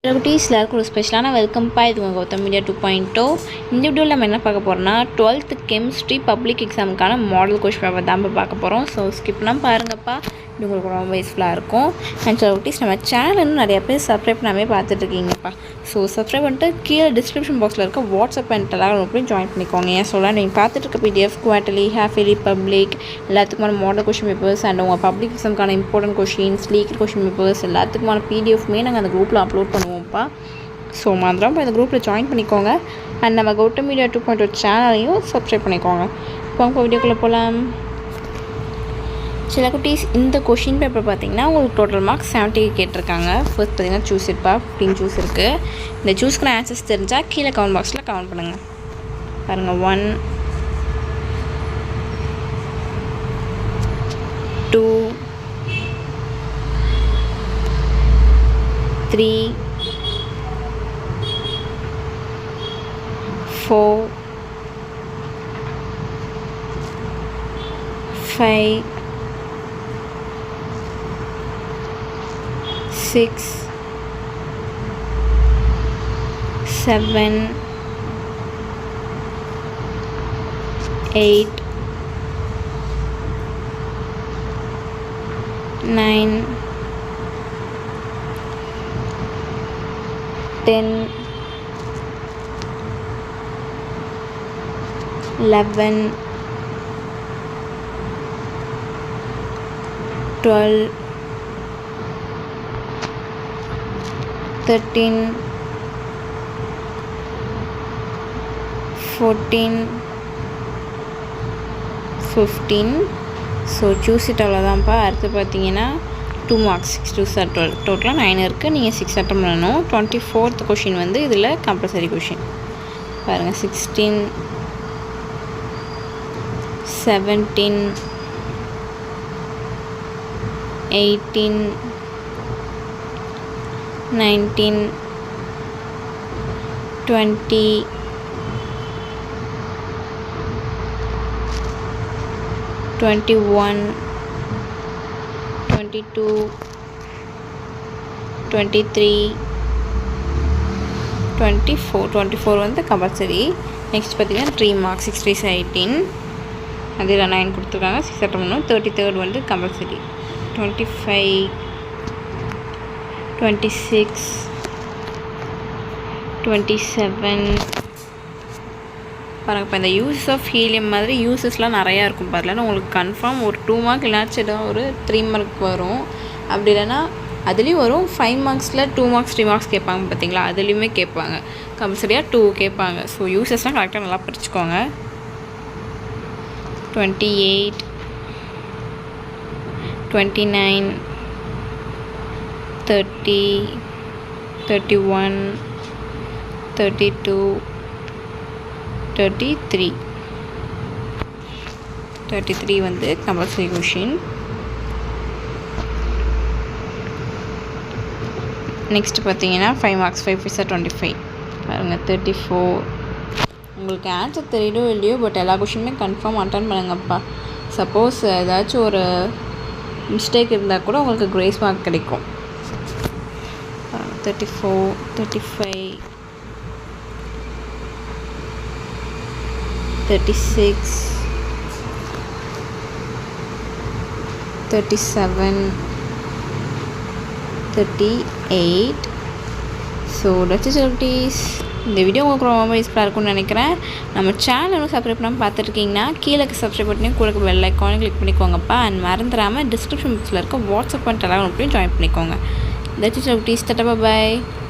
குட்டீஸ் எல்லாருக்கும் ஒரு ஸ்பெஷலான வெல்கம்ப்பா. இது உங்கள் கௌதம் மீடியா 2.0. இந்த வீடியோவில் நம்ம என்ன பார்க்க போகிறோம்னா 12th கெமிஸ்ட்ரி பப்ளிக் எக்ஸாமுக்கான மாடல் கொஸ்டின் பேப்பர் தான் பார்க்க போகிறோம். ஸோ ஸ்கிப் பண்ணாமல் பாருங்கப்பா, இது உங்களுக்கு ரொம்ப யூஸ்ஃபுல்லாக இருக்கும். அண்ட் சில குட்டீஸ் நம்ம சேனல் இன்னும் நிறைய பேர் சப்ஸ்கிரைப் பண்ணாமே பார்த்துட்ருக்கீங்கப்பா. ஸோ சப்ஸ்கிரைப் பண்ணிட்டு கீழே டிஸ்கிரிப்ஷன் பாக்ஸில் இருக்க வாட்ஸ்அப் அண்ட் டெலகிராம் போய் ஜாயின் பண்ணிக்கோங்க. ஏன் சொல்ல நீங்கள் பார்த்துட்டு இருக்க PDF, quarterly, half yearly, public எல்லாத்துக்குமான மாடல் கொஸ்டின் பேப்பர்ஸ் அண்ட் உங்கள் பப்ளிக் எக்ஸாமுக்கான important questions, leak question papers எல்லாத்துக்குமான PDFமே நாங்கள் அந்த குரூப்பில் அப்லோட் பண்ணுவோம்ப்பா. ஸோ மறந்துடாம இந்த குரூப்பில் ஜாயின் பண்ணிக்கோங்க. அண்ட் நம்ம கௌதம் மீடியா 2.0 சேனலையும் சப்ஸ்கிரைப் பண்ணிக்கோங்க. இப்போ உங்கள் வீடியோக்குள்ளே போகலாம். சில குட்டீஸ் இந்த கொஷின் பேப்பர் பார்த்திங்கன்னா உங்களுக்கு டோட்டல் மார்க்ஸ் 70 கேட்டிருக்காங்க. ஃபர்ஸ்ட் பார்த்திங்கன்னா சூஸ் இட்பா 15 சூஸ் இருக்குது. இந்த சூஸ்க்கான ஆன்சர்ஸ் தெரிஞ்சால் கீழே கமெண்ட் பாக்ஸில் கமெண்ட் பண்ணுங்கள். பாருங்கள் 1 2 3 4 5 6 7 8 9 10 11 12 13 14 15. ஸோ சூஸ் இட் அவ்வளோதான்ப்பா. அடுத்து பார்த்தீங்கன்னா 2 மார்க்ஸ் 6 2 12 டோட்டலாக 9 இருக்குது. நீங்கள் 6 அட்டம் பண்ணணும். 24th கொஷின் வந்து இதில் கம்பல்சரி கொஷின் பாருங்கள். 16 17 18 19 20 21 22 23 24 வந்து கம்பல்சரி. நெக்ஸ்ட் பார்த்தீங்கன்னா 3 மார்க்ஸ் 6 3 18 அதில் 9 கொடுத்துருக்காங்க. 6 அட்டம் பண்ணணும். 33rd வந்து கம்பல்சரி. 25 26 27 பாருங்கள். இப்போ இந்த யூசஸ் ஆஃப் ஹீலியம் மாதிரி யூசஸ்லாம் நிறையா இருக்கும் பாருங்கள். உங்களுக்கு கன்ஃபார்ம் ஒரு 2 மார்க் இல்லாச்சும் ஒரு 3 மார்க் வரும். அப்படி இல்லைன்னா அதுலேயும் வரும். 5 மார்க்ஸில் 2 மார்க்ஸ் 3 மார்க்ஸ் கேட்பாங்க பார்த்தீங்களா, அதுலேயுமே கேட்பாங்க. கம்பல்சரியாக 2 கேட்பாங்க. ஸோ யூசஸ்லாம் கரெக்டாக நல்லா படிச்சுக்கோங்க. 28 29 30 31 32 33 வந்து கம்பல்சரி கொஷின். நெக்ஸ்ட் பார்த்தீங்கன்னா 5 மார்க்ஸ் 5 5 25 பாருங்கள். 34 உங்களுக்கு ஆன்சர் தெரியலோ இல்லையோ, பட் எல்லா கொஷினுமே கன்ஃபார்ம் அட்டன் பண்ணுங்கப்பா. சப்போஸ் ஏதாச்சும் ஒரு மிஸ்டேக் இருந்தால் கூட உங்களுக்கு கிரேஸ் மார்க் கிடைக்கும். 34 35 36 37 38. ஸோ டச்சஸ் இந்த வீடியோ உங்களுக்கு ரொம்ப யூஸ்ஃபுல்லாக இருக்கும்னு நினைக்கிறேன். நம்ம சேனலும் சப்ஸ்கிரைப் பண்ணாமல் பார்த்துருக்கீங்கன்னா கீழே சப்ஸ்கிரைப் பண்ணி கூட பெல் ஐக்கானை கிளிக் பண்ணிக்கோங்கப்பா. அண்ட் மறந்துடாமல் டிஸ்கிரிப்ஷன் பாக்ஸில் இருக்க வாட்ஸ்அப் அண்ட் டெலகிராம் ஜாயின் பண்ணிக்கோங்க. டச்சஸ். Bye.